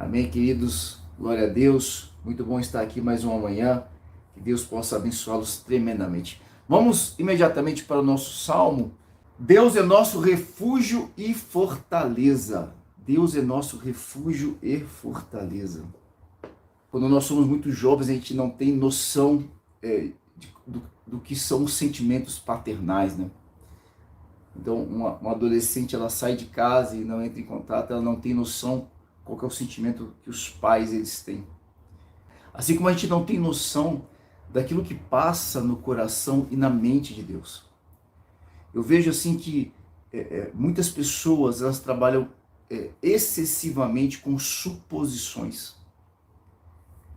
Amém, queridos? Glória a Deus. Muito bom estar aqui mais uma manhã. Que Deus possa abençoá-los tremendamente. Vamos imediatamente para o nosso salmo. Deus é nosso refúgio e fortaleza. Deus é nosso refúgio e fortaleza. Quando nós somos muito jovens, a gente não tem noção do que são os sentimentos paternais, né? Então, uma adolescente, ela sai de casa e não entra em contato, ela não tem noção qual que é o sentimento que os pais eles têm. Assim como a gente não tem noção daquilo que passa no coração e na mente de Deus. Eu vejo assim que muitas pessoas elas trabalham excessivamente com suposições.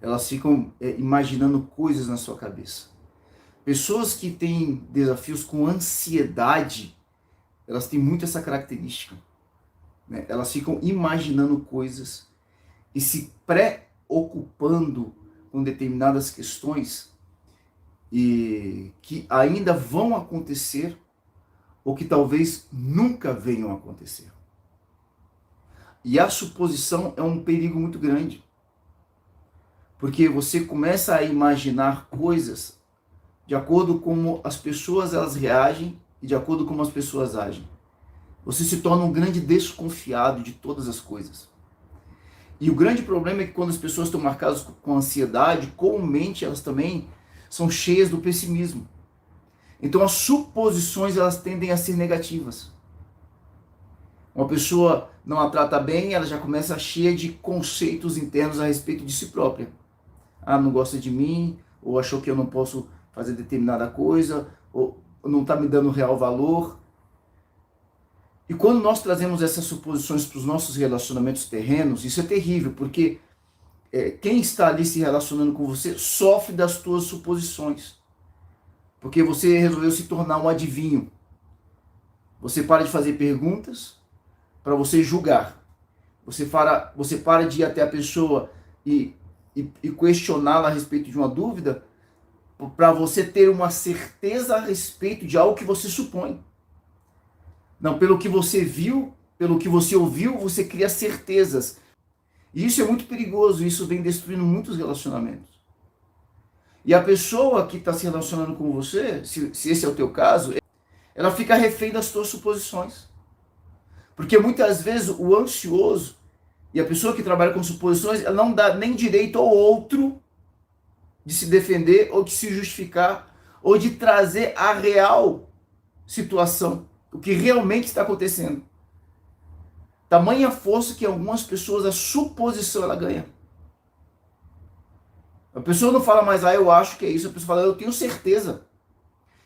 Elas ficam imaginando coisas na sua cabeça. Pessoas que têm desafios com ansiedade, elas têm muito essa característica. Né? Elas ficam imaginando coisas e se preocupando com determinadas questões e que ainda vão acontecer ou que talvez nunca venham a acontecer. E a suposição é um perigo muito grande, porque você começa a imaginar coisas de acordo com como as pessoas elas reagem e de acordo com como as pessoas agem. Você se torna um grande desconfiado de todas as coisas. E o grande problema é que quando as pessoas estão marcadas com ansiedade, comumente elas também são cheias do pessimismo. Então as suposições elas tendem a ser negativas. Uma pessoa não a trata bem, ela já começa cheia de conceitos internos a respeito de si própria. Ah, não gosta de mim, ou achou que eu não posso fazer determinada coisa, ou não está me dando real valor. E quando nós trazemos essas suposições para os nossos relacionamentos terrenos, isso é terrível, porque quem está ali se relacionando com você sofre das suas suposições. Porque você resolveu se tornar um adivinho. Você para de fazer perguntas para você julgar. Você para de ir até a pessoa e questioná-la a respeito de uma dúvida para você ter uma certeza a respeito de algo que você supõe. Não, pelo que você viu, pelo que você ouviu, você cria certezas. E isso é muito perigoso, isso vem destruindo muitos relacionamentos. E a pessoa que está se relacionando com você, se esse é o teu caso, ela fica refém das suas suposições. Porque muitas vezes o ansioso e a pessoa que trabalha com suposições, ela não dá nem direito ao outro de se defender ou de se justificar ou de trazer a real situação, o que realmente está acontecendo. Tamanha força que algumas pessoas, a suposição ela ganha. A pessoa não fala mais, eu acho que é isso, a pessoa fala, eu tenho certeza.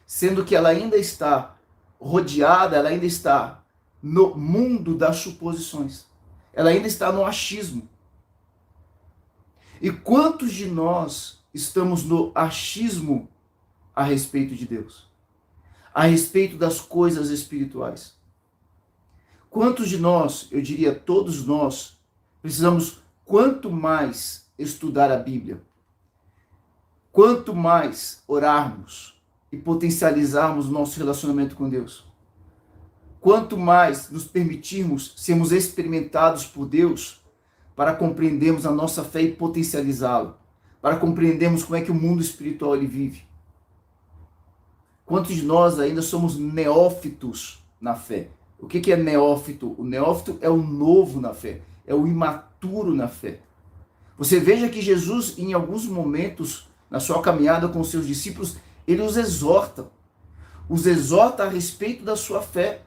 Sendo que ela ainda está rodeada, ela ainda está no mundo das suposições. Ela ainda está no achismo. E quantos de nós estamos no achismo a respeito de Deus? A respeito das coisas espirituais? Quantos de nós, eu diria todos nós, precisamos quanto mais estudar a Bíblia, quanto mais orarmos e potencializarmos o nosso relacionamento com Deus, quanto mais nos permitirmos sermos experimentados por Deus para compreendermos a nossa fé e potencializá-la, para compreendermos como é que o mundo espiritual ele vive. Quantos de nós ainda somos neófitos na fé? O que é neófito? O neófito é o novo na fé, é o imaturo na fé. Você veja que Jesus, em alguns momentos, na sua caminhada com os seus discípulos, ele os exorta a respeito da sua fé.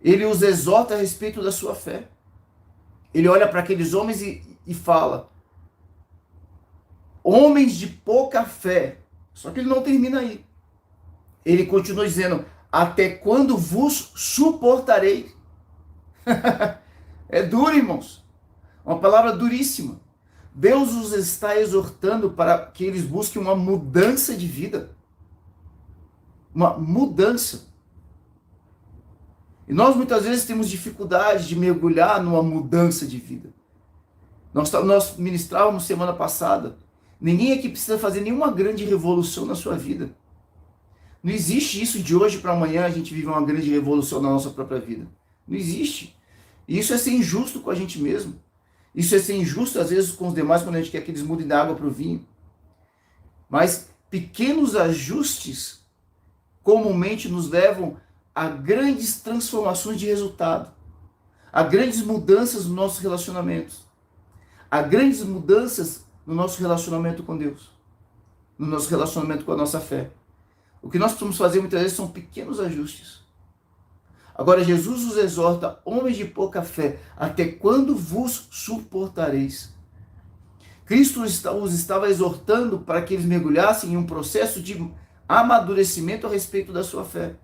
Ele os exorta a respeito da sua fé. Ele olha para aqueles homens e fala, homens de pouca fé. Só que ele não termina aí. Ele continua dizendo, até quando vos suportarei? É duro, irmãos. Uma palavra duríssima. Deus os está exortando para que eles busquem uma mudança de vida. Uma mudança. E nós muitas vezes temos dificuldade de mergulhar numa mudança de vida. Nós ministrávamos semana passada. Ninguém aqui precisa fazer nenhuma grande revolução na sua vida. Não existe isso de hoje para amanhã a gente vive uma grande revolução na nossa própria vida. Não existe. E isso é ser injusto com a gente mesmo. Isso é ser injusto às vezes com os demais quando a gente quer que eles mudem da água para o vinho. Mas pequenos ajustes comumente nos levam a grandes transformações de resultado, a grandes mudanças nos nossos relacionamentos, a grandes mudanças no nosso relacionamento com Deus, no nosso relacionamento com a nossa fé. O que nós precisamos fazer muitas vezes são pequenos ajustes. Agora, Jesus os exorta, homens de pouca fé, até quando vos suportareis? Cristo os estava exortando para que eles mergulhassem em um processo de amadurecimento a respeito da sua fé.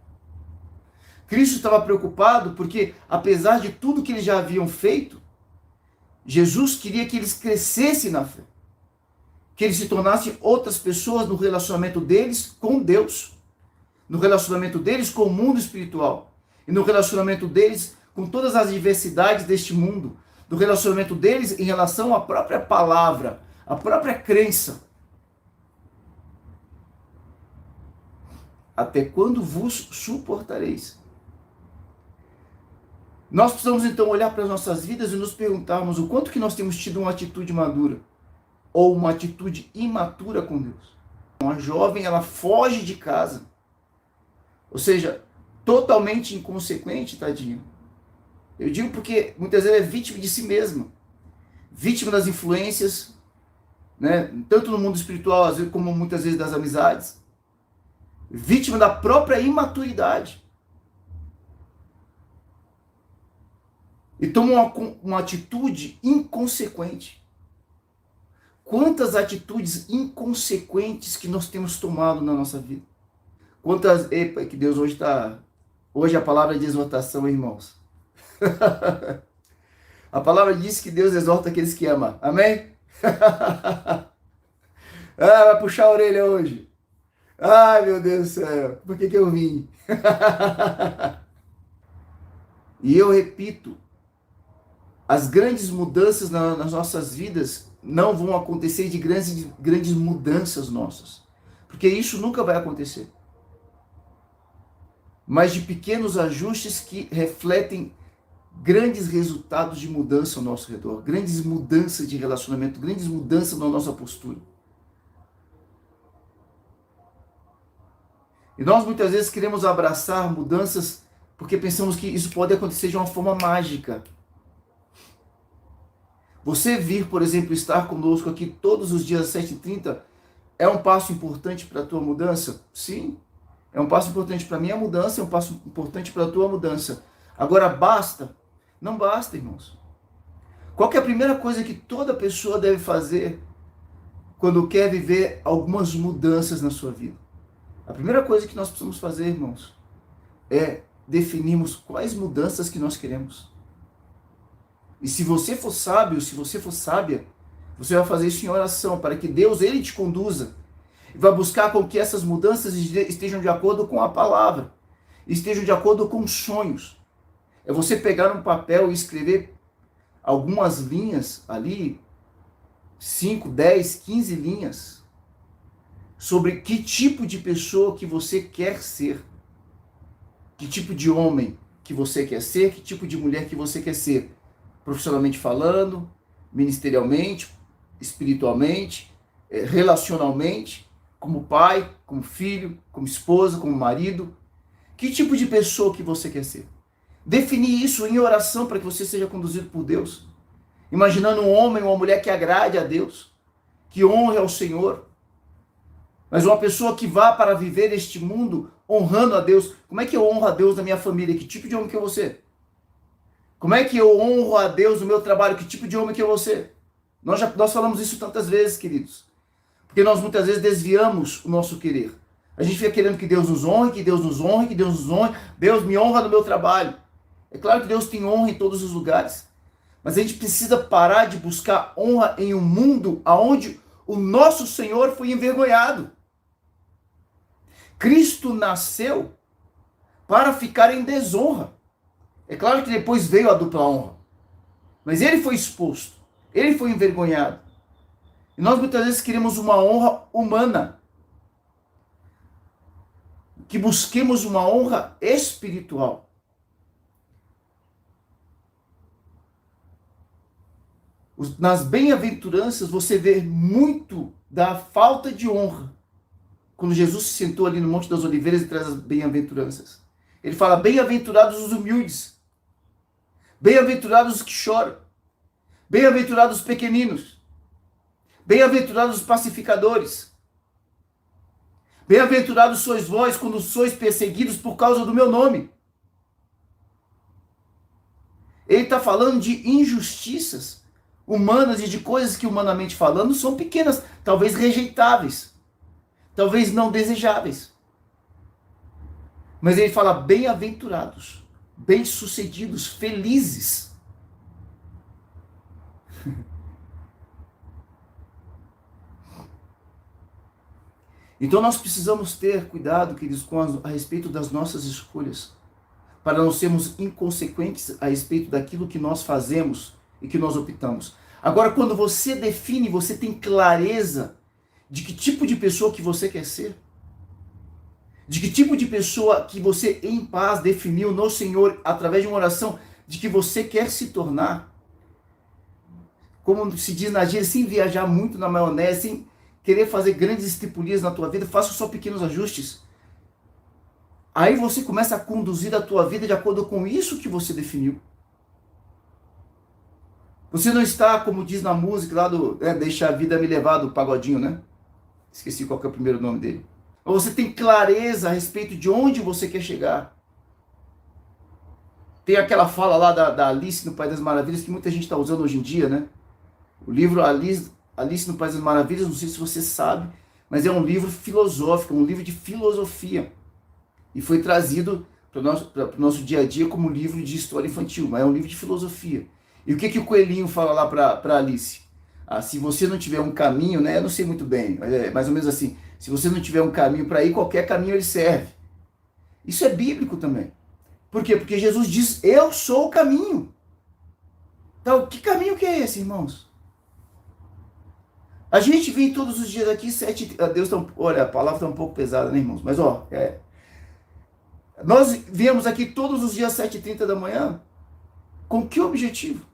Cristo estava preocupado porque, apesar de tudo que eles já haviam feito, Jesus queria que eles crescessem na fé, que eles se tornassem outras pessoas no relacionamento deles com Deus, no relacionamento deles com o mundo espiritual e no relacionamento deles com todas as diversidades deste mundo, no relacionamento deles em relação à própria palavra, à própria crença. Até quando vos suportareis? Nós precisamos então olhar para as nossas vidas e nos perguntarmos o quanto que nós temos tido uma atitude madura ou uma atitude imatura com Deus. Uma jovem, ela foge de casa, ou seja, totalmente inconsequente, tadinho. Eu digo porque muitas vezes é vítima de si mesma, vítima das influências, né? Tanto no mundo espiritual às vezes, como muitas vezes das amizades, vítima da própria imaturidade. E toma uma atitude inconsequente. Quantas atitudes inconsequentes que nós temos tomado na nossa vida? Quantas... Epa, que Deus hoje está... Hoje a palavra é de exortação, irmãos. A palavra diz que Deus exorta aqueles que amam. Amém? Vai puxar a orelha hoje. Ai, meu Deus do céu. Por que eu vim? E eu repito, as grandes mudanças nas nossas vidas não vão acontecer de grandes mudanças nossas. Porque isso nunca vai acontecer. Mas de pequenos ajustes que refletem grandes resultados de mudança ao nosso redor, grandes mudanças de relacionamento, grandes mudanças na nossa postura. E nós muitas vezes queremos abraçar mudanças porque pensamos que isso pode acontecer de uma forma mágica. Você vir, por exemplo, estar conosco aqui todos os dias às 7h30 é um passo importante para a tua mudança? Sim. É um passo importante para a minha mudança, é um passo importante para a tua mudança. Agora, basta? Não basta, irmãos. Qual que é a primeira coisa que toda pessoa deve fazer quando quer viver algumas mudanças na sua vida? A primeira coisa que nós precisamos fazer, irmãos, é definirmos quais mudanças que nós queremos. E se você for sábio, se você for sábia, você vai fazer isso em oração, para que Deus, Ele te conduza. E vai buscar com que essas mudanças estejam de acordo com a palavra, estejam de acordo com os sonhos. É você pegar um papel e escrever algumas linhas ali, 5, 10, 15 linhas, sobre que tipo de pessoa que você quer ser, que tipo de homem que você quer ser, que tipo de mulher que você quer ser, profissionalmente falando, ministerialmente, espiritualmente, relacionalmente, como pai, como filho, como esposa, como marido. Que tipo de pessoa que você quer ser? Definir isso em oração para que você seja conduzido por Deus. Imaginando um homem ou uma mulher que agrade a Deus, que honre ao Senhor. Mas uma pessoa que vá para viver este mundo honrando a Deus. Como é que eu honro a Deus na minha família? Que tipo de homem que eu vou ser? Como é que eu honro a Deus no meu trabalho? Que tipo de homem que eu vou ser? Nós falamos isso tantas vezes, queridos. Porque nós muitas vezes desviamos o nosso querer. A gente fica querendo que Deus nos honre, que Deus nos honre, que Deus nos honre. Deus me honra no meu trabalho. É claro que Deus tem honra em todos os lugares. Mas a gente precisa parar de buscar honra em um mundo onde o nosso Senhor foi envergonhado. Cristo nasceu para ficar em desonra. É claro que depois veio a dupla honra. Mas ele foi exposto. Ele foi envergonhado. E nós muitas vezes queremos uma honra humana. Que busquemos uma honra espiritual. Nas bem-aventuranças você vê muito da falta de honra. Quando Jesus se sentou ali no Monte das Oliveiras e traz as bem-aventuranças. Ele fala, bem-aventurados os humildes, bem-aventurados os que choram, bem-aventurados os pequeninos, bem-aventurados os pacificadores, bem-aventurados sois vós quando sois perseguidos por causa do meu nome. Ele está falando de injustiças humanas e de coisas que, humanamente falando, são pequenas, talvez rejeitáveis, talvez não desejáveis. Mas ele fala bem-aventurados, bem-sucedidos, felizes. Então nós precisamos ter cuidado, queridos, a respeito das nossas escolhas, para não sermos inconsequentes a respeito daquilo que nós fazemos e que nós optamos. Agora, quando você define, você tem clareza de que tipo de pessoa que você quer ser, de que tipo de pessoa que você, em paz, definiu no Senhor, através de uma oração, de que você quer se tornar. Como se diz na gíria, sem viajar muito na maionese, sem querer fazer grandes estripulias na tua vida, faça só pequenos ajustes. Aí você começa a conduzir a tua vida de acordo com isso que você definiu. Você não está, como diz na música lá do Deixa a Vida Me Levar, do Pagodinho, né? Esqueci qual que é o primeiro nome dele. Você tem clareza a respeito de onde você quer chegar. Tem aquela fala lá da Alice no País das Maravilhas que muita gente está usando hoje em dia, né? O livro Alice no País das Maravilhas, não sei se você sabe, mas é um livro filosófico, um livro de filosofia. E foi trazido para o nosso dia a dia como livro de história infantil, mas é um livro de filosofia. E o que o coelhinho fala lá para Alice? Se você não tiver um caminho, né? Eu não sei muito bem, mas é mais ou menos assim. Se você não tiver um caminho para ir, qualquer caminho ele serve. Isso é bíblico também. Por quê? Porque Jesus diz, eu sou o caminho. Então, que caminho que é esse, irmãos? A gente vem todos os dias aqui, olha, a palavra está um pouco pesada, né, irmãos? Mas, nós viemos aqui todos os dias, 7h30 da manhã, com que objetivo?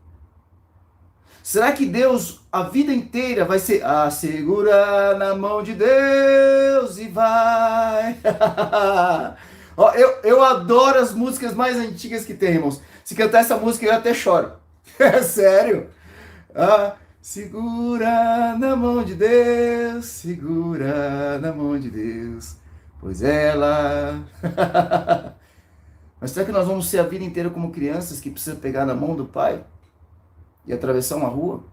Será que Deus, a vida inteira, vai ser, segura na mão de Deus e vai? eu adoro as músicas mais antigas que tem, irmãos. Se cantar essa música, eu até choro. É sério. Segura na mão de Deus, segura na mão de Deus, pois ela... Mas será que nós vamos ser a vida inteira como crianças que precisam pegar na mão do Pai e atravessar uma rua?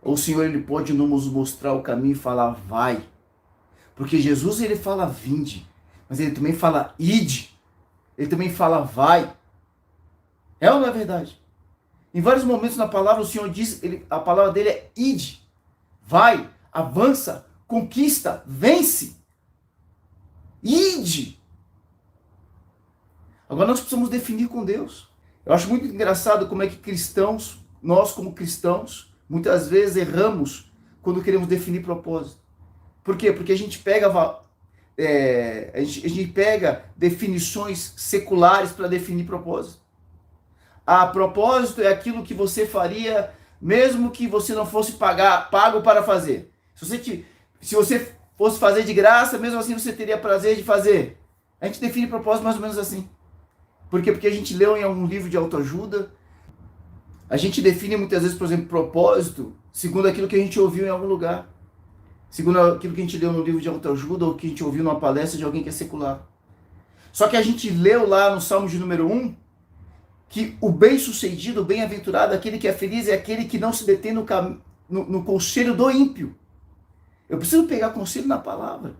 Ou o Senhor, ele pode nos mostrar o caminho e falar, vai. Porque Jesus, ele fala vinde, mas ele também fala ide. Ele também fala vai. É ou não é verdade? Em vários momentos na palavra, o Senhor diz, a palavra dele é ide. Vai, avança, conquista, vence. Ide. Agora nós precisamos definir com Deus. Eu acho muito engraçado como é que nós como cristãos, muitas vezes erramos quando queremos definir propósito. Por quê? Porque a gente pega, a gente pega definições seculares para definir propósito. Propósito é aquilo que você faria mesmo que você não fosse pago para fazer. Se você fosse fazer de graça, mesmo assim você teria prazer de fazer. A gente define propósito mais ou menos assim. Por quê? Porque a gente leu em algum livro de autoajuda. A gente define muitas vezes, por exemplo, propósito segundo aquilo que a gente ouviu em algum lugar. Segundo aquilo que a gente leu no livro de autoajuda ou que a gente ouviu numa palestra de alguém que é secular. Só que a gente leu lá no Salmo de número 1 que o bem-sucedido, o bem-aventurado, aquele que é feliz é aquele que não se detém no conselho do ímpio. Eu preciso pegar conselho na palavra.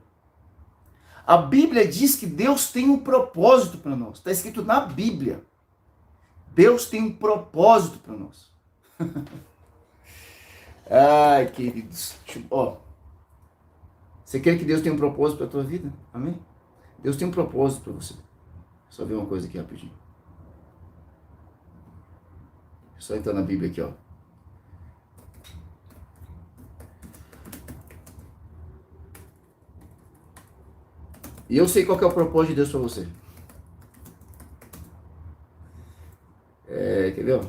A Bíblia diz que Deus tem um propósito para nós. Está escrito na Bíblia. Deus tem um propósito para nós. Ai, queridos. Você quer que Deus tenha um propósito para a tua vida? Amém? Deus tem um propósito para você. Só ver uma coisa aqui rapidinho. Só entrar na Bíblia aqui, E eu sei qual que é o propósito de Deus para você. Quer ver?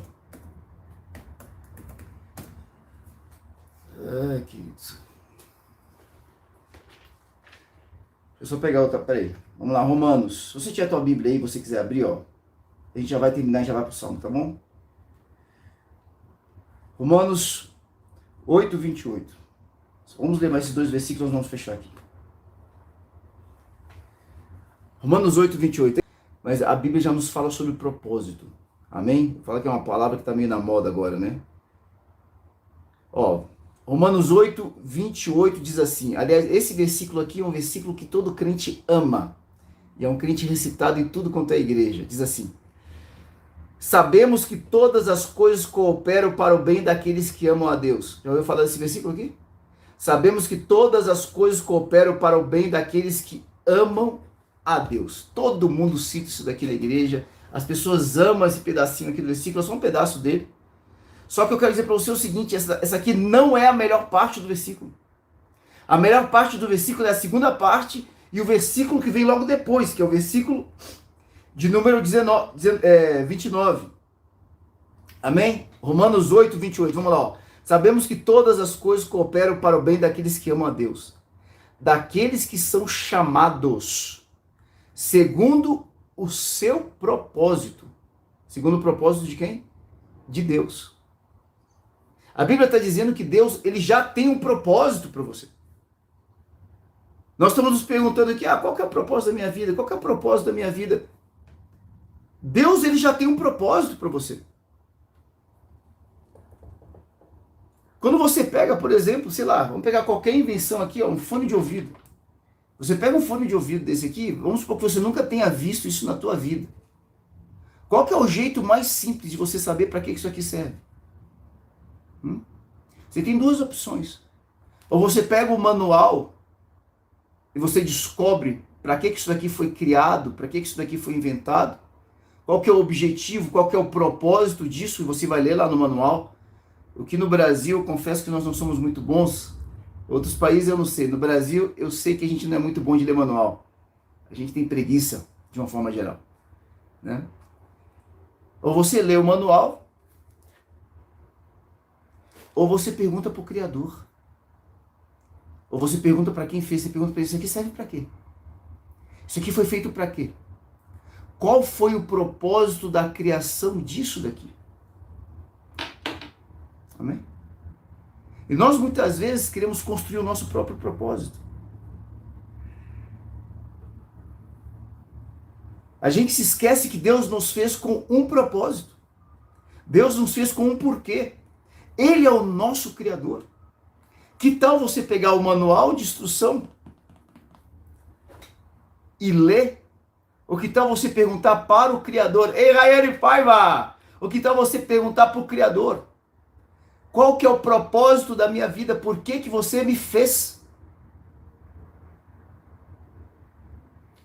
Ai, queridos. Deixa eu só pegar outra, peraí. Vamos lá, Romanos. Se você tiver a tua Bíblia aí, você quiser abrir, ó. A gente já vai terminar e já vai pro Salmo, tá bom? Romanos 8, 28. Vamos ler mais esses dois versículos, nós vamos fechar aqui. Romanos 8, 28. Mas a Bíblia já nos fala sobre propósito. Amém? Fala que é uma palavra que está meio na moda agora, né? Ó, Romanos 8, 28 diz assim. Aliás, esse versículo aqui é um versículo que todo crente ama. E é um crente recitado em tudo quanto é igreja. Diz assim: sabemos que todas as coisas cooperam para o bem daqueles que amam a Deus. Já ouviu falar desse versículo aqui? Sabemos que todas as coisas cooperam para o bem daqueles que amam a Deus. Todo mundo cita isso daqui na igreja. As pessoas amam esse pedacinho aqui do versículo, é só um pedaço dele. Só que eu quero dizer para você o seguinte, essa aqui não é a melhor parte do versículo. A melhor parte do versículo é a segunda parte e o versículo que vem logo depois, que é o versículo de número 29. Amém? Romanos 8, 28. Vamos lá, ó. Sabemos que todas as coisas cooperam para o bem daqueles que amam a Deus. Daqueles que são chamados segundo o seu propósito. Segundo o propósito de quem? De Deus. A Bíblia está dizendo que Deus, ele já tem um propósito para você. Nós estamos nos perguntando aqui, qual que é o propósito da minha vida? Qual que é o propósito da minha vida? Deus, ele já tem um propósito para você. Quando você pega, por exemplo, sei lá, vamos pegar qualquer invenção aqui, ó, um fone de ouvido. Você pega um fone de ouvido desse aqui, vamos supor que você nunca tenha visto isso na tua vida. Qual que é o jeito mais simples de você saber para que isso aqui serve? Você tem duas opções. Ou você pega o manual e você descobre para que isso daqui foi criado, para que isso daqui foi inventado, qual que é o objetivo, qual que é o propósito disso, e você vai ler lá no manual. O que no Brasil, eu confesso que nós não somos muito bons. Outros países eu não sei. No Brasil, eu sei que a gente não é muito bom de ler manual. A gente tem preguiça, de uma forma geral. Né? Ou você lê o manual, ou você pergunta para o Criador. Ou você pergunta para quem fez, você pergunta para ele, isso aqui serve para quê? Isso aqui foi feito para quê? Qual foi o propósito da criação disso daqui? Amém? E nós muitas vezes queremos construir o nosso próprio propósito. A gente se esquece que Deus nos fez com um propósito. Deus nos fez com um porquê. Ele é o nosso Criador. Que tal você pegar o manual de instrução e ler? Ou que tal você perguntar para o Criador? Ei, Raiane Paiva! Ou que tal você perguntar para o Criador? Qual que é o propósito da minha vida? Por que que você me fez?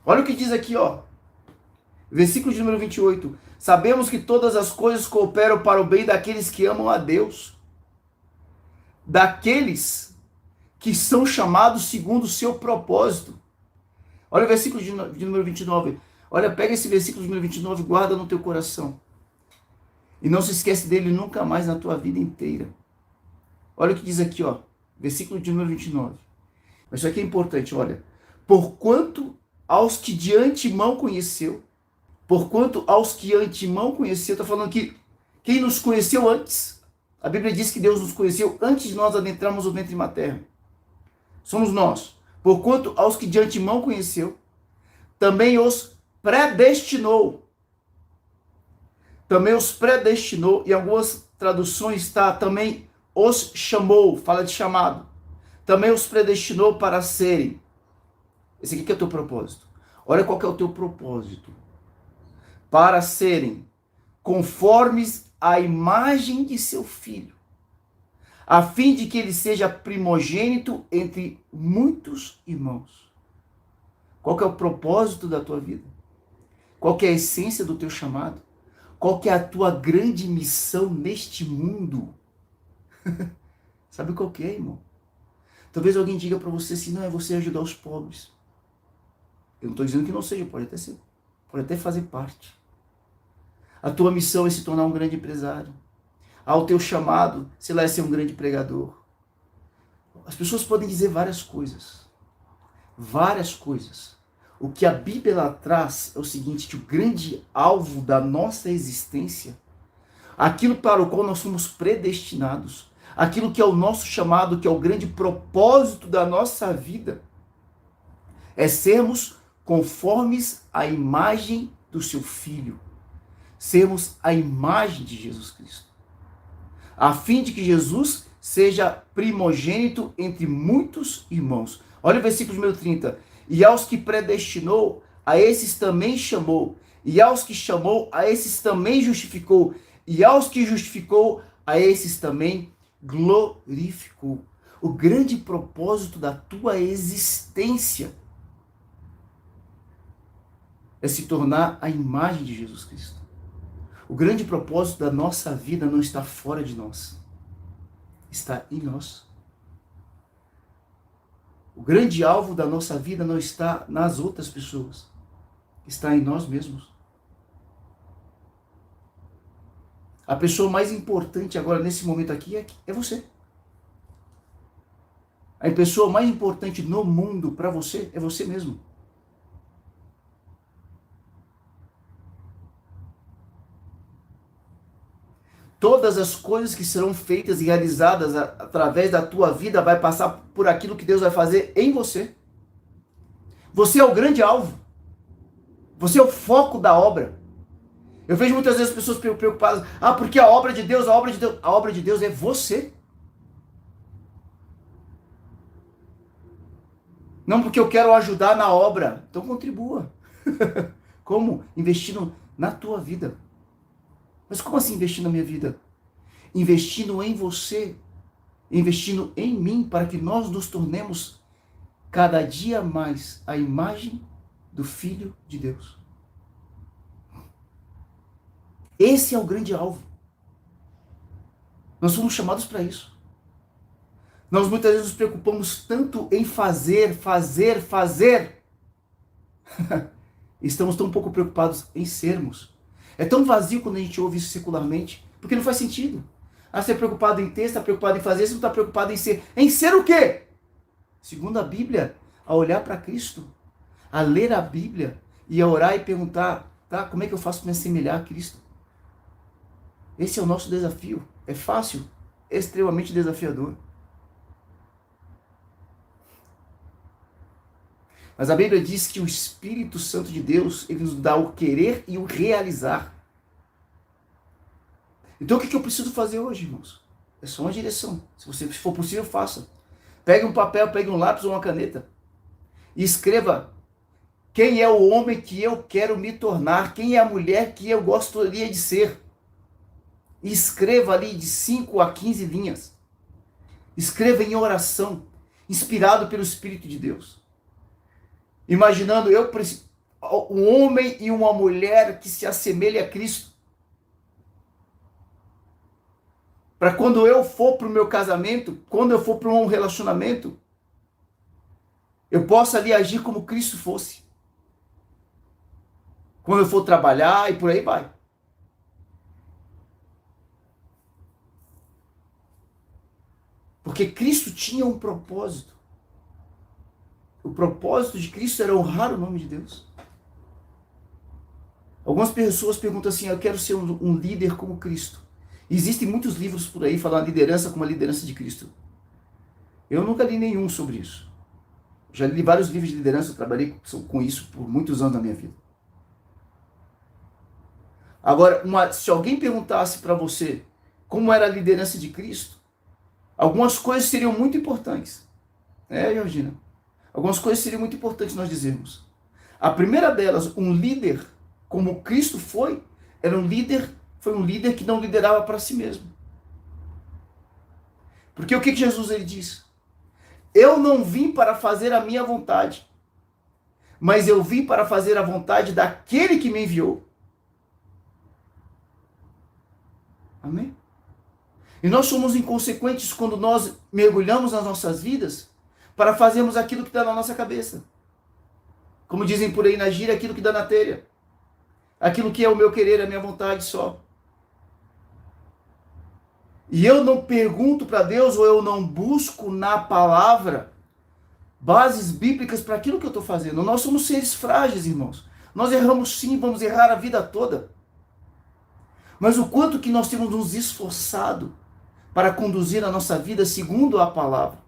Olha o que diz aqui, ó. Versículo de número 28. Sabemos que todas as coisas cooperam para o bem daqueles que amam a Deus. Daqueles que são chamados segundo o seu propósito. Olha o versículo de número 29. Olha, pega esse versículo de número 29 e guarda no teu coração. E não se esquece dele nunca mais na tua vida inteira. Olha o que diz aqui, ó. Versículo de número 29. Mas isso aqui é importante, olha. Porquanto aos que de antemão conheceu, está falando que quem nos conheceu antes, a Bíblia diz que Deus nos conheceu antes de nós adentrarmos o ventre materno. Somos nós. Porquanto aos que de antemão conheceu, também os predestinou. Também os predestinou, em algumas traduções está também os chamou, fala de chamado. Também os predestinou para serem. Esse aqui que é o teu propósito. Olha qual que é o teu propósito. Para serem conformes à imagem de seu filho, a fim de que ele seja primogênito entre muitos irmãos. Qual que é o propósito da tua vida? Qual que é a essência do teu chamado? Qual que é a tua grande missão neste mundo? Sabe qual que é, irmão? Talvez alguém diga para você assim, não, é você ajudar os pobres. Eu não estou dizendo que não seja, pode até ser, pode até fazer parte. A tua missão é se tornar um grande empresário. O teu chamado, sei lá, é ser um grande pregador. As pessoas podem dizer várias coisas. Várias coisas. O que a Bíblia ela traz é o seguinte, que o grande alvo da nossa existência, aquilo para o qual nós somos predestinados, aquilo que é o nosso chamado, que é o grande propósito da nossa vida, é sermos conformes à imagem do seu Filho. Sermos a imagem de Jesus Cristo. A fim de que Jesus seja primogênito entre muitos irmãos. Olha o versículo número 30. E aos que predestinou, a esses também chamou. E aos que chamou, a esses também justificou. E aos que justificou, a esses também glorificou. O grande propósito da tua existência é se tornar a imagem de Jesus Cristo. O grande propósito da nossa vida não está fora de nós. Está em nós. O grande alvo da nossa vida não está nas outras pessoas. Está em nós mesmos. A pessoa mais importante agora, nesse momento aqui, é você. A pessoa mais importante no mundo para você é você mesmo. Todas as coisas que serão feitas e realizadas através da tua vida vai passar por aquilo que Deus vai fazer em você. Você é o grande alvo. Você é o foco da obra. Eu vejo muitas vezes pessoas preocupadas. Porque a obra de Deus, a obra de Deus é você. Não porque eu quero ajudar na obra. Então contribua. Como? Investindo na tua vida. Mas como assim investir na minha vida? Investindo em você, investindo em mim, para que nós nos tornemos cada dia mais a imagem do Filho de Deus. Esse é o grande alvo. Nós somos chamados para isso. Nós muitas vezes nos preocupamos tanto em fazer. Estamos tão pouco preocupados em sermos. É tão vazio quando a gente ouve isso secularmente, porque não faz sentido. Você é preocupado em ter, você está preocupado em fazer, você não está preocupado em ser. Em ser o quê? Segundo a Bíblia, a olhar para Cristo, a ler a Bíblia e a orar e perguntar, como é que eu faço para me assemelhar a Cristo? Esse é o nosso desafio. É fácil? É extremamente desafiador. Mas a Bíblia diz que o Espírito Santo de Deus, ele nos dá o querer e o realizar. Então o que eu preciso fazer hoje, irmãos? É só uma direção. Se for possível, faça. Pegue um papel, pegue um lápis ou uma caneta. E escreva quem é o homem que eu quero me tornar, quem é a mulher que eu gostaria de ser. E escreva ali de 5 a 15 linhas. Escreva em oração, inspirado pelo Espírito de Deus. Imaginando um homem e uma mulher que se assemelhe a Cristo. Para quando eu for para o meu casamento, quando eu for para um relacionamento, eu possa ali agir como Cristo fosse. Quando eu for trabalhar e por aí vai. Porque Cristo tinha um propósito. O propósito de Cristo era honrar o nome de Deus. Algumas pessoas perguntam assim, eu quero ser um líder como Cristo. Existem muitos livros por aí falando liderança como a liderança de Cristo. Eu nunca li nenhum sobre isso. Já li vários livros de liderança, eu trabalhei com isso por muitos anos da minha vida. Agora, se alguém perguntasse para você como era a liderança de Cristo, algumas coisas seriam muito importantes. Georgina? Algumas coisas seriam muito importantes nós dizermos. A primeira delas, um líder como Cristo foi um líder que não liderava para si mesmo. Porque o que Jesus ele diz? Eu não vim para fazer a minha vontade, mas eu vim para fazer a vontade daquele que me enviou. Amém? E nós somos inconsequentes quando nós mergulhamos nas nossas vidas para fazermos aquilo que dá na nossa cabeça. Como dizem por aí na gíria, aquilo que dá na telha. Aquilo que é o meu querer, a minha vontade só. e eu não pergunto para Deus, ou eu não busco na palavra bases bíblicas para aquilo que eu estou fazendo. Nós somos seres frágeis, irmãos. Nós erramos sim, vamos errar a vida toda. Mas o quanto que nós temos nos esforçado para conduzir a nossa vida segundo a palavra.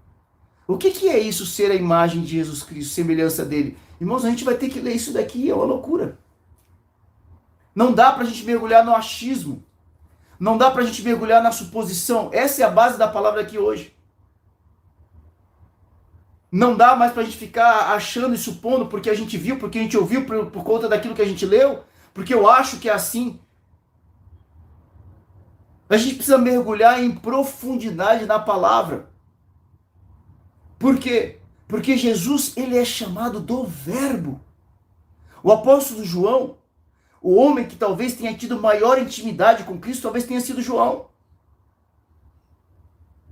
O que é isso, ser a imagem de Jesus Cristo, semelhança dele? Irmãos, a gente vai ter que ler isso daqui, é uma loucura. Não dá para a gente mergulhar no achismo. Não dá para a gente mergulhar na suposição. Essa é a base da palavra aqui hoje. Não dá mais para a gente ficar achando e supondo porque a gente viu, porque a gente ouviu, por conta daquilo que a gente leu, porque eu acho que é assim. A gente precisa mergulhar em profundidade na palavra. Por quê? Porque Jesus, ele é chamado do Verbo. O apóstolo João, o homem que talvez tenha tido maior intimidade com Cristo, talvez tenha sido João.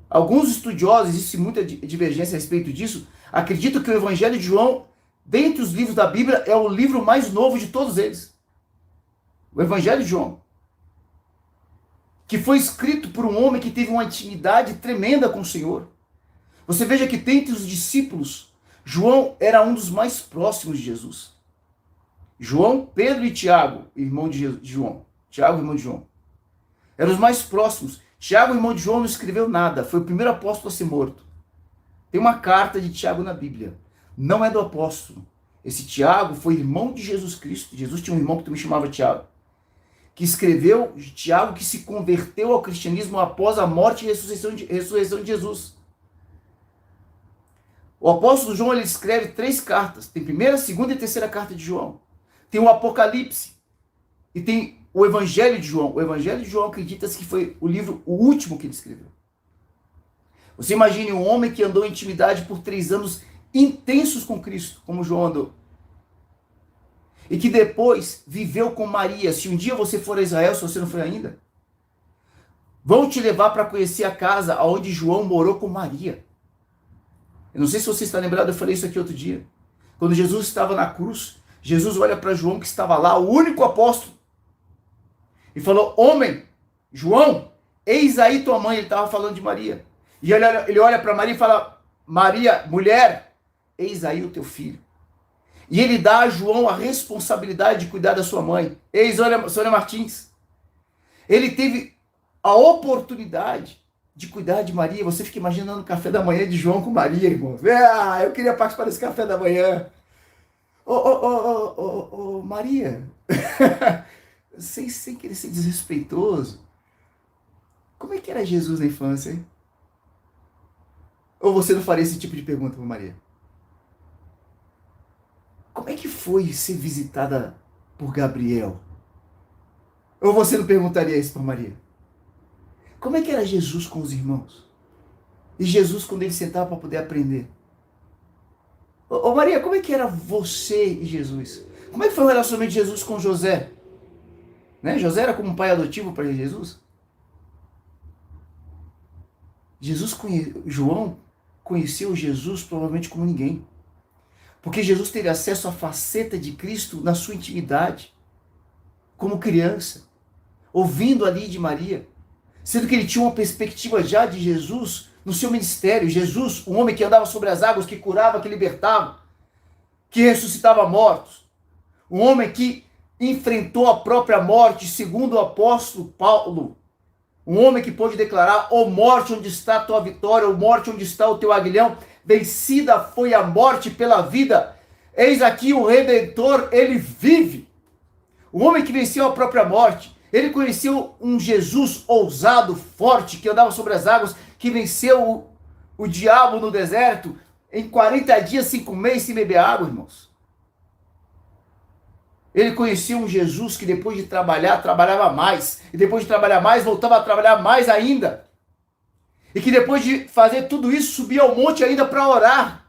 Alguns estudiosos, existe muita divergência a respeito disso, acreditam que o Evangelho de João, dentre os livros da Bíblia, é o livro mais novo de todos eles. O Evangelho de João. Que foi escrito por um homem que teve uma intimidade tremenda com o Senhor. Você veja que dentre os discípulos, João era um dos mais próximos de Jesus. João, Pedro e Tiago, irmão de João. Tiago, irmão de João. Eram os mais próximos. Tiago, irmão de João, não escreveu nada. Foi o primeiro apóstolo a ser morto. Tem uma carta de Tiago na Bíblia. Não é do apóstolo. Esse Tiago foi irmão de Jesus Cristo. Jesus tinha um irmão que também chamava Tiago. Que escreveu, Tiago, que se converteu ao cristianismo após a morte e ressurreição de Jesus. O apóstolo João, ele escreve 3 cartas. Tem primeira, segunda e terceira carta de João. Tem o Apocalipse. E tem o Evangelho de João. O Evangelho de João acredita-se que foi o livro, o último que ele escreveu. Você imagine um homem que andou em intimidade por 3 anos intensos com Cristo, como João andou. E que depois viveu com Maria. Se um dia você for a Israel, se você não foi ainda, vão te levar para conhecer a casa onde João morou com Maria. Eu não sei se você está lembrado, eu falei isso aqui outro dia. Quando Jesus estava na cruz, Jesus olha para João que estava lá, o único apóstolo, e falou: homem, João, eis aí tua mãe. Ele estava falando de Maria. E ele olha para Maria e fala: Maria, mulher, eis aí o teu filho. E ele dá a João a responsabilidade de cuidar da sua mãe. Eis, olha, Sônia Martins. Ele teve a oportunidade de cuidar de Maria. Você fica imaginando o café da manhã de João com Maria, irmão. Ah, eu queria participar desse café da manhã. Maria, sem querer ser desrespeitoso, como é que era Jesus na infância, hein? Ou você não faria esse tipo de pergunta para Maria? Como é que foi ser visitada por Gabriel? Ou você não perguntaria isso para Maria? Como é que era Jesus com os irmãos? E Jesus quando ele sentava para poder aprender? Ô Maria, como é que era você e Jesus? Como é que foi o relacionamento de Jesus com José? Né? José era como um pai adotivo para Jesus? João conheceu Jesus provavelmente como ninguém. Porque Jesus teve acesso à faceta de Cristo na sua intimidade, como criança, ouvindo ali de Maria, sendo que ele tinha uma perspectiva já de Jesus no seu ministério. Jesus, o homem que andava sobre as águas, que curava, que libertava, que ressuscitava mortos. Um homem que enfrentou a própria morte, segundo o apóstolo Paulo. Um homem que pôde declarar: ó morte, onde está a tua vitória? Ó morte, onde está o teu aguilhão? Vencida foi a morte pela vida. Eis aqui o Redentor, ele vive. O homem que venceu a própria morte. Ele conheceu um Jesus ousado, forte, que andava sobre as águas, que venceu o diabo no deserto em 40 dias, 5 meses, sem beber água, irmãos. Ele conhecia um Jesus que depois de trabalhar, trabalhava mais. E depois de trabalhar mais, voltava a trabalhar mais ainda. E que depois de fazer tudo isso, subia ao monte ainda para orar.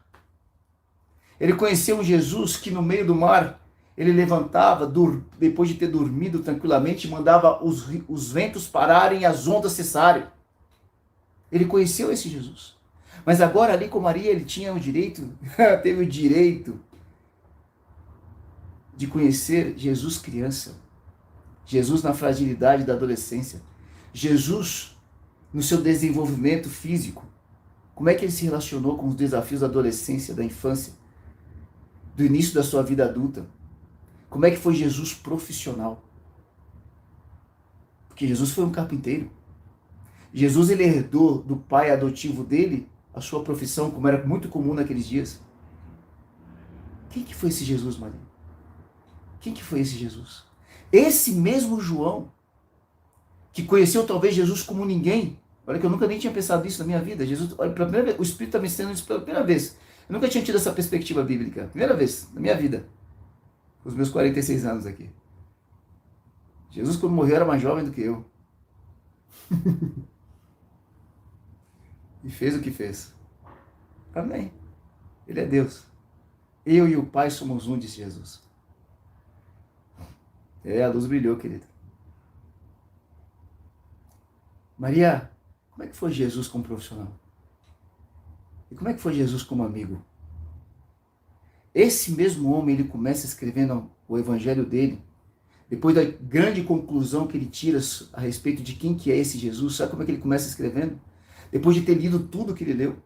Ele conheceu um Jesus que no meio do mar, ele levantava, depois de ter dormido tranquilamente, mandava os ventos pararem e as ondas cessarem. Ele conheceu esse Jesus. Mas agora ali com Maria, ele tinha o direito, teve o direito de conhecer Jesus criança. Jesus na fragilidade da adolescência. Jesus no seu desenvolvimento físico? Como é que ele se relacionou com os desafios da adolescência, da infância, do início da sua vida adulta? Como é que foi Jesus profissional? Porque Jesus foi um carpinteiro. Jesus, ele herdou do pai adotivo dele a sua profissão, como era muito comum naqueles dias. Quem que foi esse Jesus, Maria? Quem que foi esse Jesus? Esse mesmo João, que conheceu talvez Jesus como ninguém. Olha que eu nunca nem tinha pensado nisso na minha vida. Jesus, olha, pela primeira vez, o Espírito está me ensinando isso pela primeira vez. Eu nunca tinha tido essa perspectiva bíblica. Primeira vez na minha vida. Os meus 46 anos aqui. Jesus, quando morreu, era mais jovem do que eu. E fez o que fez. Amém. Ele é Deus. Eu e o Pai somos um, disse Jesus. A luz brilhou, querido. Maria, como é que foi Jesus como profissional? E como é que foi Jesus como amigo? Esse mesmo homem, ele começa escrevendo o evangelho dele, depois da grande conclusão que ele tira a respeito de quem que é esse Jesus. Sabe como é que ele começa escrevendo? Depois de ter lido tudo que ele leu.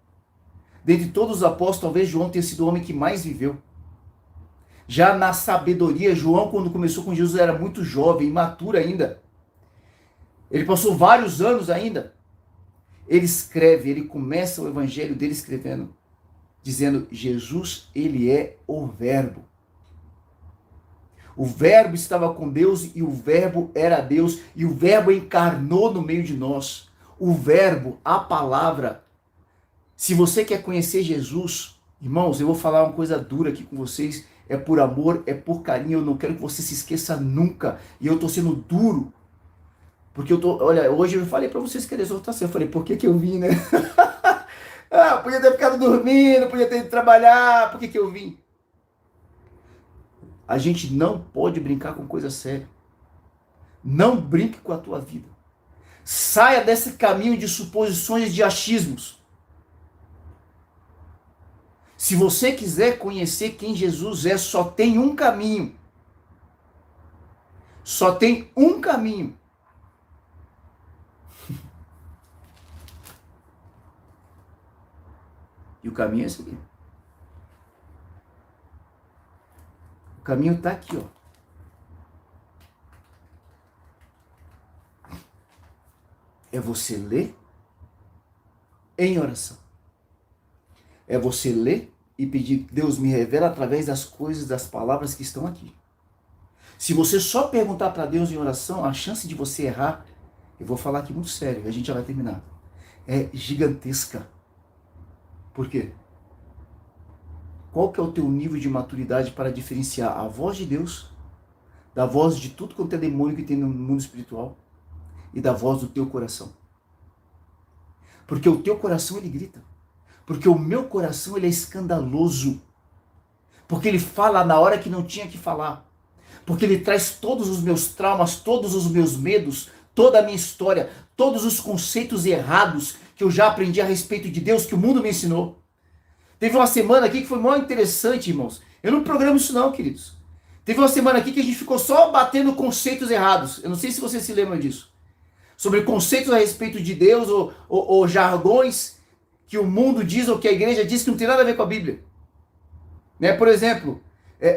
Dentre todos os apóstolos, talvez João tenha sido o homem que mais viveu. Já na sabedoria, João, quando começou com Jesus, era muito jovem, imaturo ainda. Ele passou vários anos ainda. Ele escreve, ele começa o evangelho dele escrevendo, dizendo, Jesus, ele é o Verbo. O Verbo estava com Deus e o Verbo era Deus e o Verbo encarnou no meio de nós. O Verbo, a palavra. Se você quer conhecer Jesus, irmãos, eu vou falar uma coisa dura aqui com vocês, é por amor, é por carinho, eu não quero que você se esqueça nunca. E eu estou sendo duro, porque olha, hoje eu falei para vocês que era exortação, eu falei, por que eu vim, né? Podia ter ficado dormindo, podia ter ido trabalhar, por que eu vim? A gente não pode brincar com coisa séria. Não brinque com a tua vida. Saia desse caminho de suposições, de achismos. Se você quiser conhecer quem Jesus é, só tem um caminho. Só tem um caminho. E o caminho é esse aqui. O caminho está aqui, ó. É você ler em oração. É você ler e pedir, Deus me revela através das coisas, das palavras que estão aqui. Se você só perguntar para Deus em oração, a chance de você errar, eu vou falar aqui muito sério, a gente já vai terminar, é gigantesca. Por quê? Qual que é o teu nível de maturidade para diferenciar a voz de Deus da voz de tudo quanto é demônio que tem no mundo espiritual e da voz do teu coração? Porque o teu coração, ele grita. Porque o meu coração, ele é escandaloso. Porque ele fala na hora que não tinha que falar. Porque ele traz todos os meus traumas, todos os meus medos, toda a minha história, todos os conceitos errados que eu já aprendi a respeito de Deus, que o mundo me ensinou. Teve uma semana aqui que foi muito interessante, irmãos. Eu não programo isso não, queridos. Teve uma semana aqui que a gente ficou só batendo conceitos errados. Eu não sei se vocês se lembram disso. Sobre conceitos a respeito de Deus ou jargões que o mundo diz ou que a igreja diz que não tem nada a ver com a Bíblia. Né? Por exemplo,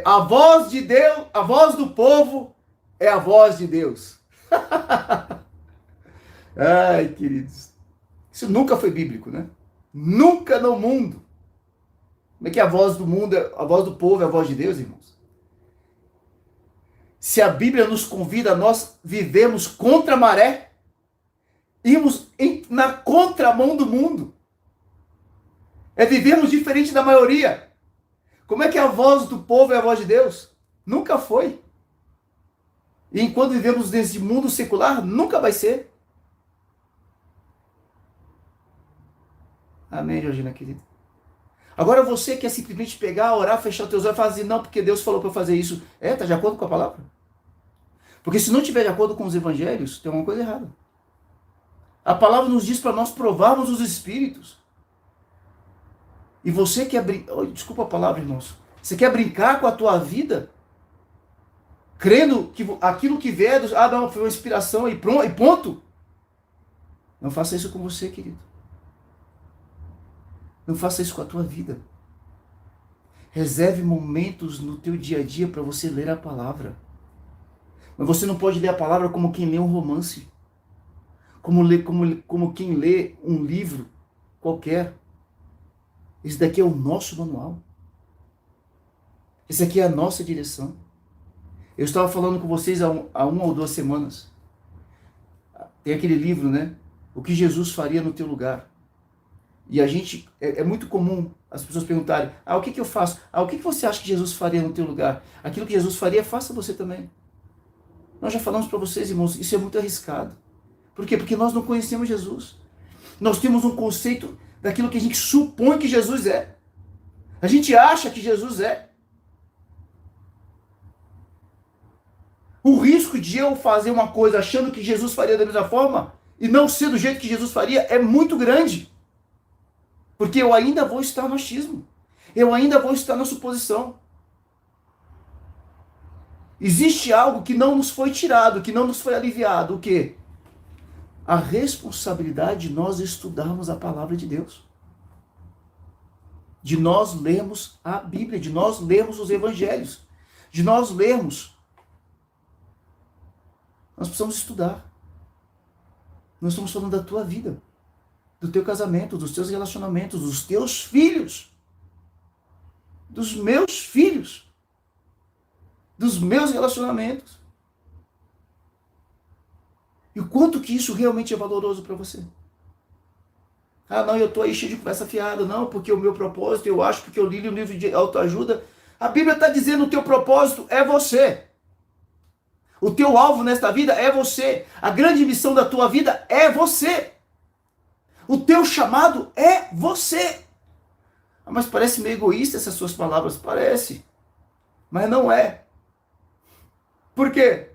a voz de Deus, a voz do povo é a voz de Deus. Ai, queridos. Isso nunca foi bíblico, né? Nunca no mundo. Como é que a voz do mundo, a voz do povo é a voz de Deus, irmãos? Se a Bíblia nos convida a nós vivermos contra a maré, irmos na contramão do mundo, é vivermos diferente da maioria. Como é que a voz do povo é a voz de Deus? Nunca foi. E enquanto vivemos nesse mundo secular, nunca vai ser. Amém, Georgina, querida? Agora você quer simplesmente pegar, orar, fechar os teus olhos e falar assim, não, porque Deus falou para eu fazer isso. Está de acordo com a palavra? Porque se não estiver de acordo com os evangelhos, tem alguma coisa errada. A palavra nos diz para nós provarmos os espíritos. E você quer brincar, desculpa a palavra, irmãos, você quer brincar com a tua vida? Crendo que aquilo que vier, não, foi uma inspiração e pronto, e ponto. Não faça isso com você, querido. Não faça isso com a tua vida. Reserve momentos no teu dia a dia para você ler a palavra. Mas você não pode ler a palavra como quem lê um romance. Como quem lê um livro qualquer. Esse daqui é o nosso manual. Esse aqui é a nossa direção. Eu estava falando com vocês há uma ou 2 semanas. Tem aquele livro, né? O que Jesus faria no teu lugar. E a gente, é muito comum as pessoas perguntarem, o que eu faço? O que você acha que Jesus faria no teu lugar? Aquilo que Jesus faria, faça você também. Nós já falamos para vocês, irmãos, isso é muito arriscado. Por quê? Porque nós não conhecemos Jesus. Nós temos um conceito daquilo que a gente supõe que Jesus é. A gente acha que Jesus é. O risco de eu fazer uma coisa achando que Jesus faria da mesma forma e não ser do jeito que Jesus faria é muito grande. Porque eu ainda vou estar no achismo. Eu ainda vou estar na suposição. Existe algo que não nos foi tirado, que não nos foi aliviado. O quê? A responsabilidade de nós estudarmos a palavra de Deus. De nós lermos a Bíblia, de nós lermos os evangelhos, de nós lermos. Nós precisamos estudar. Nós estamos falando da tua vida, do teu casamento, dos teus relacionamentos, dos teus filhos, dos meus filhos, dos meus relacionamentos. E o quanto que isso realmente é valoroso para você. Não, eu estou aí cheio de conversa fiada. Não, porque o meu propósito, eu acho, porque eu li um livro de autoajuda. A Bíblia está dizendo, o teu propósito é você. O teu alvo nesta vida é você. A grande missão da tua vida é você. O teu chamado é você. Mas parece meio egoísta essas suas palavras. Parece. Mas não é. Por quê?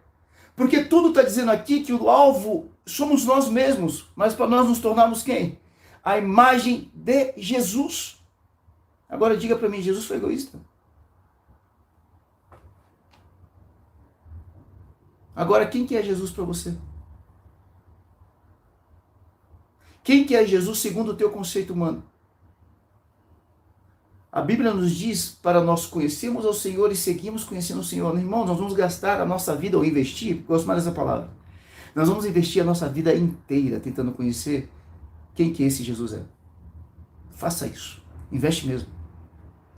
Porque tudo está dizendo aqui que o alvo somos nós mesmos. Mas para nós nos tornarmos quem? A imagem de Jesus. Agora diga para mim, Jesus foi egoísta? Agora, quem que é Jesus para você? Quem que é Jesus segundo o teu conceito humano? A Bíblia nos diz para nós conhecermos ao Senhor e seguirmos conhecendo o Senhor. Irmãos, nós vamos gastar a nossa vida, ou investir, gosto mais dessa palavra. Nós vamos investir a nossa vida inteira tentando conhecer quem que esse Jesus é. Faça isso. Investe mesmo.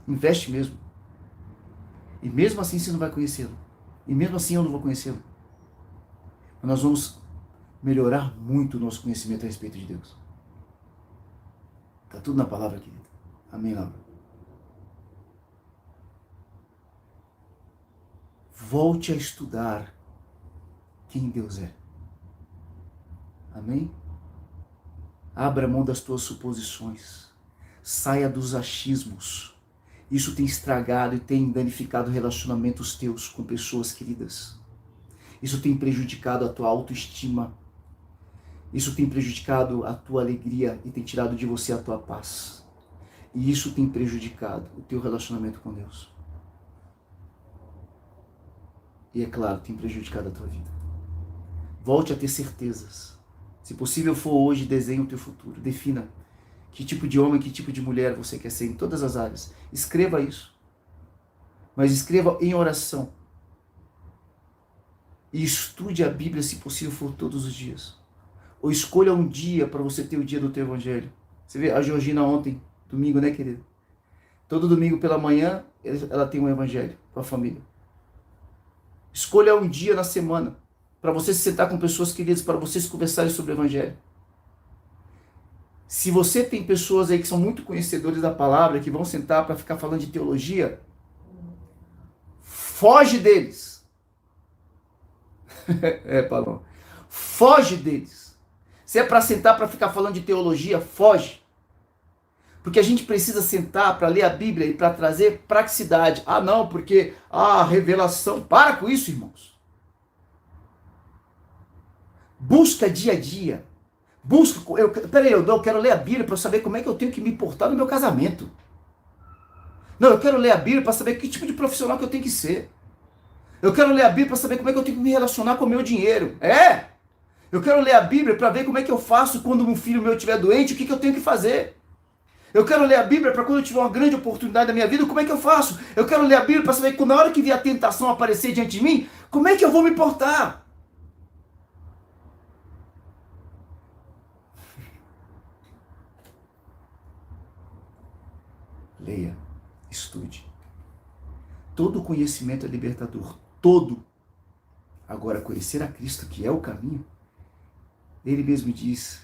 Investe mesmo. E mesmo assim você não vai conhecê-lo. E mesmo assim eu não vou conhecê-lo. Nós vamos melhorar muito o nosso conhecimento a respeito de Deus. Está tudo na palavra, querida. Amém, Laura? Volte a estudar quem Deus é. Amém? Abra mão das tuas suposições. Saia dos achismos. Isso tem estragado e tem danificado relacionamentos teus com pessoas queridas. Isso tem prejudicado a tua autoestima. Isso tem prejudicado a tua alegria e tem tirado de você a tua paz. E isso tem prejudicado o teu relacionamento com Deus. E é claro, tem prejudicado a tua vida. Volte a ter certezas. Se possível for hoje, desenhe o teu futuro. Defina que tipo de homem, que tipo de mulher você quer ser em todas as áreas. Escreva isso. Mas escreva em oração. E estude a Bíblia, se possível for, todos os dias. Ou escolha um dia para você ter o dia do teu evangelho. Você vê a Georgina ontem, domingo, né, querida? Todo domingo pela manhã, ela tem um evangelho com a família. Escolha um dia na semana para você se sentar com pessoas queridas, para vocês conversarem sobre o evangelho. Se você tem pessoas aí que são muito conhecedores da palavra, que vão sentar para ficar falando de teologia, foge deles. Paulo. Foge deles. Se é para sentar para ficar falando de teologia, foge. Porque a gente precisa sentar para ler a Bíblia e para trazer praticidade. Não, porque a revelação. Para com isso, irmãos. Busca dia a dia. Busca. Eu quero ler a Bíblia para saber como é que eu tenho que me portar no meu casamento. Não, eu quero ler a Bíblia para saber que tipo de profissional que eu tenho que ser. Eu quero ler a Bíblia para saber como é que eu tenho que me relacionar com o meu dinheiro. Eu quero ler a Bíblia para ver como é que eu faço quando um filho meu estiver doente, o que eu tenho que fazer. Eu quero ler a Bíblia para quando eu tiver uma grande oportunidade na minha vida, como é que eu faço? Eu quero ler a Bíblia para saber que na hora que vier a tentação aparecer diante de mim, como é que eu vou me portar? Leia, estude. Todo conhecimento é libertador. Todo. Agora, conhecer a Cristo, que é o caminho, ele mesmo diz: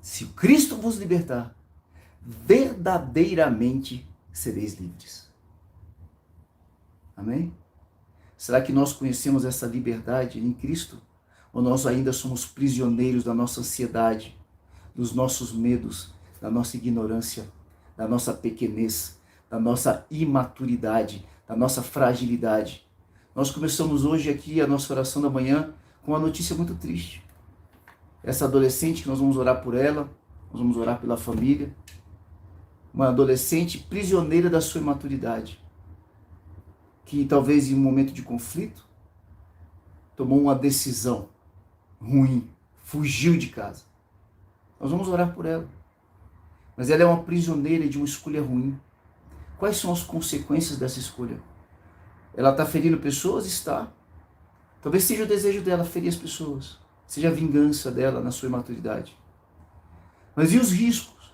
se o Cristo vos libertar, verdadeiramente sereis livres. Amém? Será que nós conhecemos essa liberdade em Cristo? Ou nós ainda somos prisioneiros da nossa ansiedade, dos nossos medos, da nossa ignorância, da nossa pequenez, da nossa imaturidade, da nossa fragilidade? Nós começamos hoje aqui a nossa oração da manhã com uma notícia muito triste. Essa adolescente, que nós vamos orar por ela, nós vamos orar pela família, uma adolescente prisioneira da sua imaturidade, que talvez em um momento de conflito, tomou uma decisão ruim, fugiu de casa. Nós vamos orar por ela. Mas ela é uma prisioneira de uma escolha ruim. Quais são as consequências dessa escolha? Ela está ferindo pessoas? Está. Talvez seja o desejo dela ferir as pessoas. Seja a vingança dela na sua imaturidade. Mas e os riscos?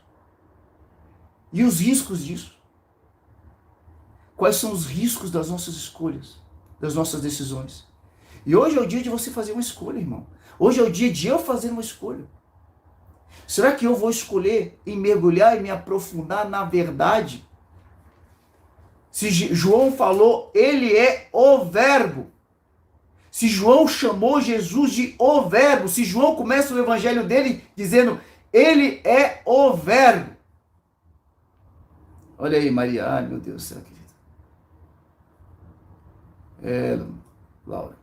E os riscos disso? Quais são os riscos das nossas escolhas, das nossas decisões? E hoje é o dia de você fazer uma escolha, irmão. Hoje é o dia de eu fazer uma escolha. Será que eu vou escolher em mergulhar e me aprofundar na verdade? Se João falou, ele é o Verbo. Se João chamou Jesus de o Verbo, se João começa o evangelho dele dizendo, ele é o Verbo. Olha aí, Maria. Ai, meu Deus do céu, querida. Laura.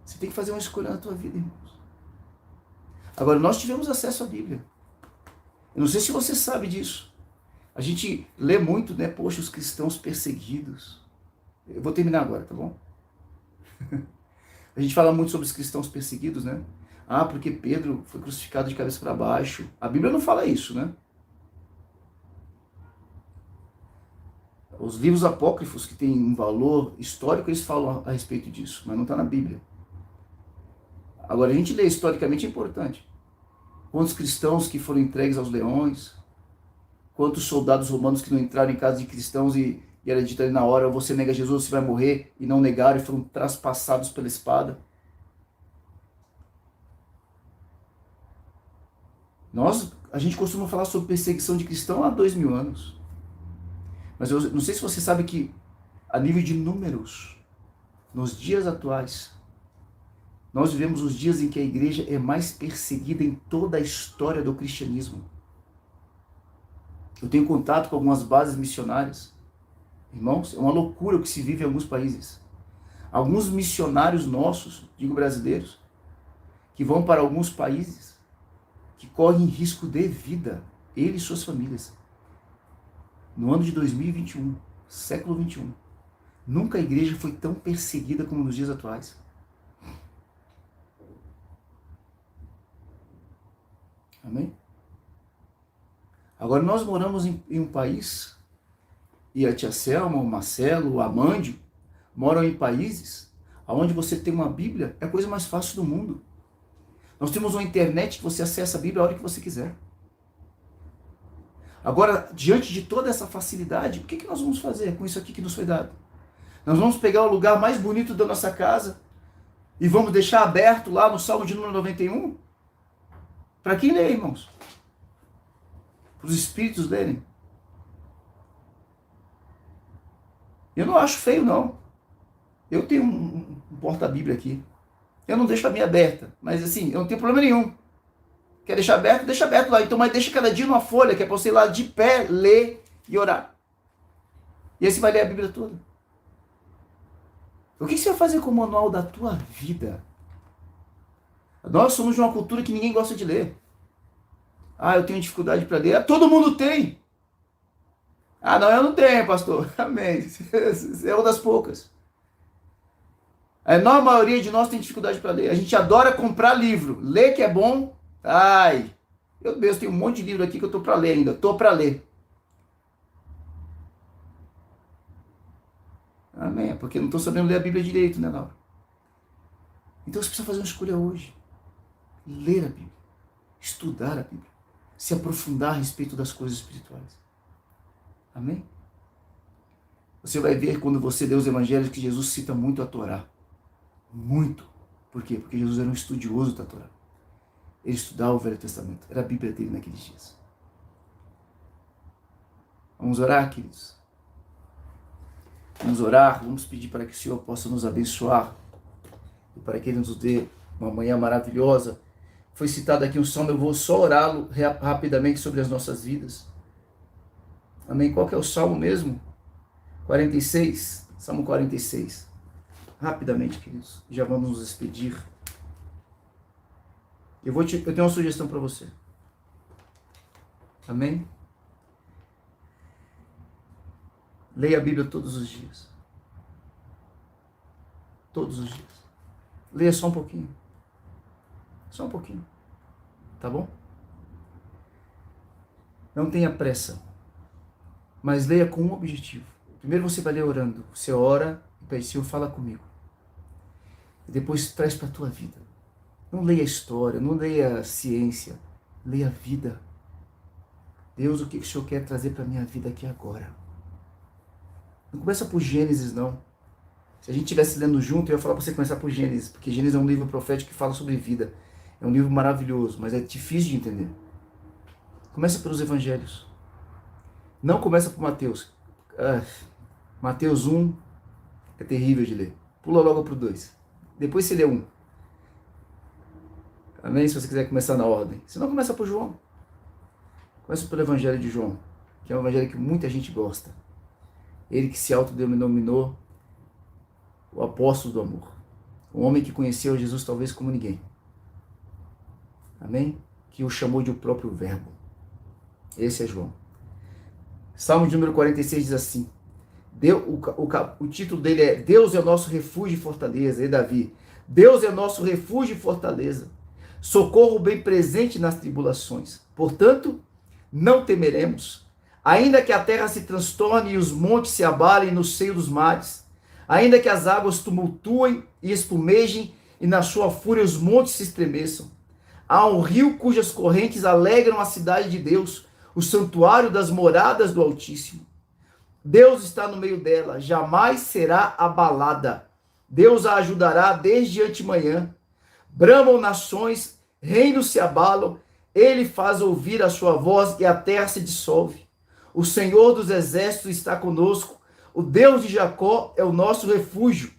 Você tem que fazer uma escolha na tua vida, irmãos. Agora, nós tivemos acesso à Bíblia. Eu não sei se você sabe disso. A gente lê muito, né? Poxa, os cristãos perseguidos. Eu vou terminar agora, tá bom? A gente fala muito sobre os cristãos perseguidos, né? Ah, porque Pedro foi crucificado de cabeça para baixo. A Bíblia não fala isso, né? Os livros apócrifos que têm um valor histórico, eles falam a respeito disso, mas não está na Bíblia. Agora, a gente lê historicamente, é importante. Quantos cristãos que foram entregues aos leões, quantos soldados romanos que não entraram em casa de cristãos e era dito ali na hora, você nega Jesus, você vai morrer, e não negaram e foram traspassados pela espada. A gente costuma falar sobre perseguição de cristão há 2000 anos. Mas eu não sei se você sabe que, a nível de números, nos dias atuais, nós vivemos os dias em que a igreja é mais perseguida em toda a história do cristianismo. Eu tenho contato com algumas bases missionárias. Irmãos, é uma loucura o que se vive em alguns países. Alguns missionários nossos, digo brasileiros, que vão para alguns países, que correm risco de vida, ele e suas famílias. No ano de 2021, século 21, nunca a igreja foi tão perseguida como nos dias atuais. Amém? Agora nós moramos em um país, e a tia Selma, o Marcelo, o Amândio, moram em países onde você tem uma Bíblia, é a coisa mais fácil do mundo. Nós temos uma internet que você acessa a Bíblia a hora que você quiser. Agora, diante de toda essa facilidade, o que nós vamos fazer com isso aqui que nos foi dado? Nós vamos pegar o lugar mais bonito da nossa casa e vamos deixar aberto lá no Salmo de número 91? Para quem lê, irmãos? Para os espíritos lerem. Eu não acho feio, não. Eu tenho um porta-bíblia aqui. Eu não deixo a minha aberta, mas assim, eu não tenho problema nenhum. Quer deixar aberto? Deixa aberto lá. Então, mas deixa cada dia numa folha, que é para você ir lá de pé, ler e orar. E aí você vai ler a Bíblia toda. O que você vai fazer com o manual da tua vida? Nós somos de uma cultura que ninguém gosta de ler. Ah, eu tenho dificuldade para ler. Todo mundo tem. Ah, não, eu não tenho, pastor. Amém. Você é uma das poucas. A enorme maioria de nós tem dificuldade para ler. A gente adora comprar livro. Ler que é bom. Ai, meu Deus, tem um monte de livro aqui que eu estou para ler ainda. Estou para ler. Amém. É porque não estou sabendo ler a Bíblia direito, né, Laura? Então você precisa fazer uma escolha hoje. Ler a Bíblia. Estudar a Bíblia. Se aprofundar a respeito das coisas espirituais. Amém? Você vai ver quando você lê os evangelhos que Jesus cita muito a Torá. Muito. Por quê? Porque Jesus era um estudioso da Torá. Ele estudava o Velho Testamento. Era a Bíblia dele naqueles dias. Vamos orar, queridos? Vamos orar, vamos pedir para que o Senhor possa nos abençoar e para que Ele nos dê uma manhã maravilhosa. Foi citado aqui um salmo, eu vou só orá-lo rapidamente sobre as nossas vidas. Amém? Qual que é o salmo mesmo? 46, Salmo 46. Rapidamente, queridos, já vamos nos despedir. Eu tenho uma sugestão para você. Amém? Leia a Bíblia todos os dias. Todos os dias. Leia só um pouquinho. Só um pouquinho. Tá bom? Não tenha pressa. Mas leia com um objetivo. Primeiro você vai ler orando. Você ora e pede, Senhor, fala comigo. E depois traz para a tua vida. Não leia a história, não leia a ciência. Leia a vida. Deus, o que o Senhor quer trazer para a minha vida aqui agora? Não começa por Gênesis, não. Se a gente estivesse lendo junto, eu ia falar para você começar por Gênesis, porque Gênesis é um livro profético que fala sobre vida. É um livro maravilhoso, mas é difícil de entender. Começa pelos evangelhos. Não começa por Mateus. Mateus 1 é terrível de ler. Pula logo para o 2. Depois você lê 1. Amém? Se você quiser começar na ordem. Se não, começa por João. Começa pelo evangelho de João, que é um evangelho que muita gente gosta. Ele que se autodenominou o apóstolo do amor. Um homem que conheceu Jesus talvez como ninguém. Amém? Que o chamou de o próprio verbo. Esse é João. Salmo de número 46 diz assim. O título dele é Deus é o nosso refúgio e fortaleza. E Davi. Deus é o nosso refúgio e fortaleza. Socorro bem presente nas tribulações. Portanto, não temeremos. Ainda que a terra se transtorne e os montes se abalem no seio dos mares, ainda que as águas tumultuem e espumejem e na sua fúria os montes se estremeçam. Há um rio cujas correntes alegram a cidade de Deus, o santuário das moradas do Altíssimo. Deus está no meio dela, jamais será abalada. Deus a ajudará desde antemanhã. Bramam nações, reinos se abalam, ele faz ouvir a sua voz e a terra se dissolve. O Senhor dos exércitos está conosco, o Deus de Jacó é o nosso refúgio.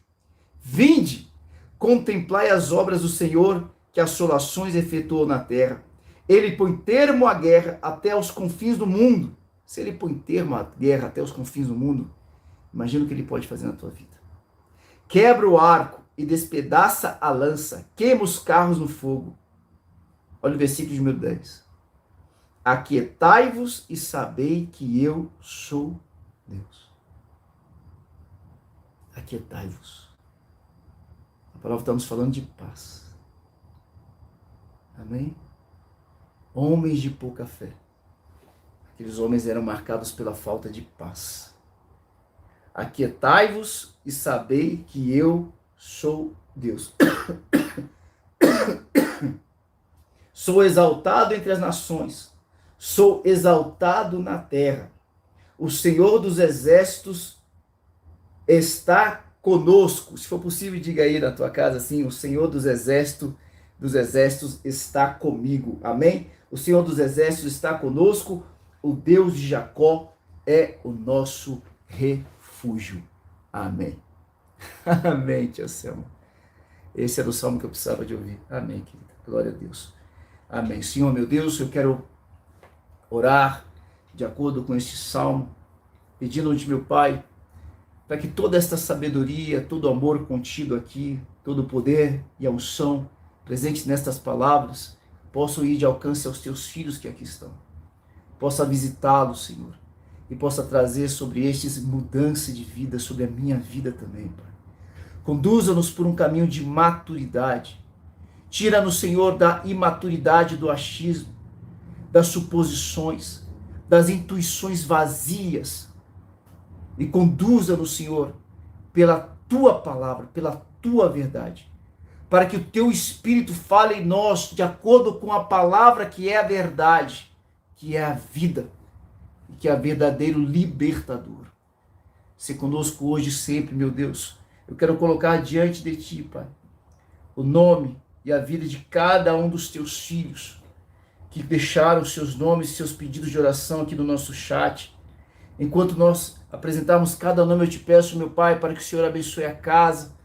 Vinde, contemplai as obras do Senhor, que assolações efetuou na terra. Ele põe termo à guerra até os confins do mundo. Se ele põe termo à guerra até os confins do mundo, imagina o que ele pode fazer na tua vida. Quebra o arco e despedaça a lança, queima os carros no fogo. Olha o versículo de número 10. Aquietai-vos e sabei que eu sou Deus. Aquietai-vos. A palavra está nos falando de paz. Amém? Homens de pouca fé. Aqueles homens eram marcados pela falta de paz. Aquietai-vos e sabei que eu sou Deus. Sou exaltado entre as nações. Sou exaltado na terra. O Senhor dos exércitos está conosco. Se for possível, diga aí na tua casa assim: o Senhor dos exércitos está comigo. Amém? O Senhor dos exércitos está conosco. O Deus de Jacó é o nosso refúgio. Amém. Amém, tia Selma. Esse era o salmo que eu precisava de ouvir. Amém, querida. Glória a Deus. Amém. Senhor, meu Deus, eu quero orar de acordo com este salmo, pedindo-te, meu Pai, para que toda esta sabedoria, todo o amor contido aqui, todo o poder e a unção presentes nestas palavras, possam ir de alcance aos teus filhos que aqui estão. Possa visitá-los, Senhor, e possa trazer sobre estes mudança de vida, sobre a minha vida também, Pai. Conduza-nos por um caminho de maturidade. Tira-nos, Senhor, da imaturidade, do achismo, das suposições, das intuições vazias. E conduza-nos, Senhor, pela tua palavra, pela tua verdade, para que o teu Espírito fale em nós de acordo com a palavra que é a verdade, que é a vida, e que é o verdadeiro libertador. Se conosco hoje e sempre, meu Deus. Eu quero colocar diante de ti, Pai, o nome e a vida de cada um dos teus filhos, que deixaram seus nomes e seus pedidos de oração aqui no nosso chat. Enquanto nós apresentarmos cada nome, eu te peço, meu Pai, para que o Senhor abençoe a casa,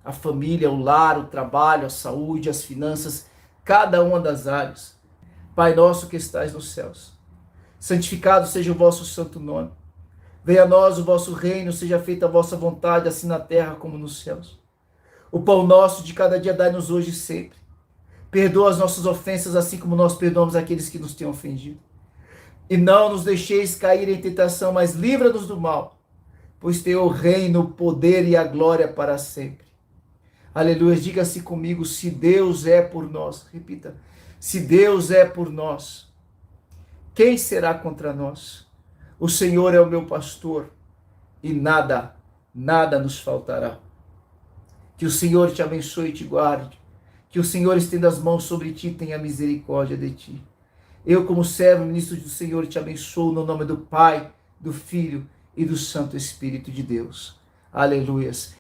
a família, o lar, o trabalho, a saúde, as finanças, cada uma das áreas. Pai nosso que estais nos céus, santificado seja o vosso santo nome. Venha a nós o vosso reino, seja feita a vossa vontade, assim na terra como nos céus. O pão nosso de cada dia dai-nos hoje e sempre. Perdoa as nossas ofensas, assim como nós perdoamos aqueles que nos têm ofendido. E não nos deixeis cair em tentação, mas livra-nos do mal, pois teu o reino, o poder e a glória para sempre. Aleluia, diga-se comigo, se Deus é por nós. Repita, se Deus é por nós, quem será contra nós? O Senhor é o meu pastor e nada nos faltará. Que o Senhor te abençoe e te guarde. Que o Senhor estenda as mãos sobre ti e tenha misericórdia de ti. Eu, como servo, ministro do Senhor, te abençoo no nome do Pai, do Filho e do Santo Espírito de Deus. Aleluias.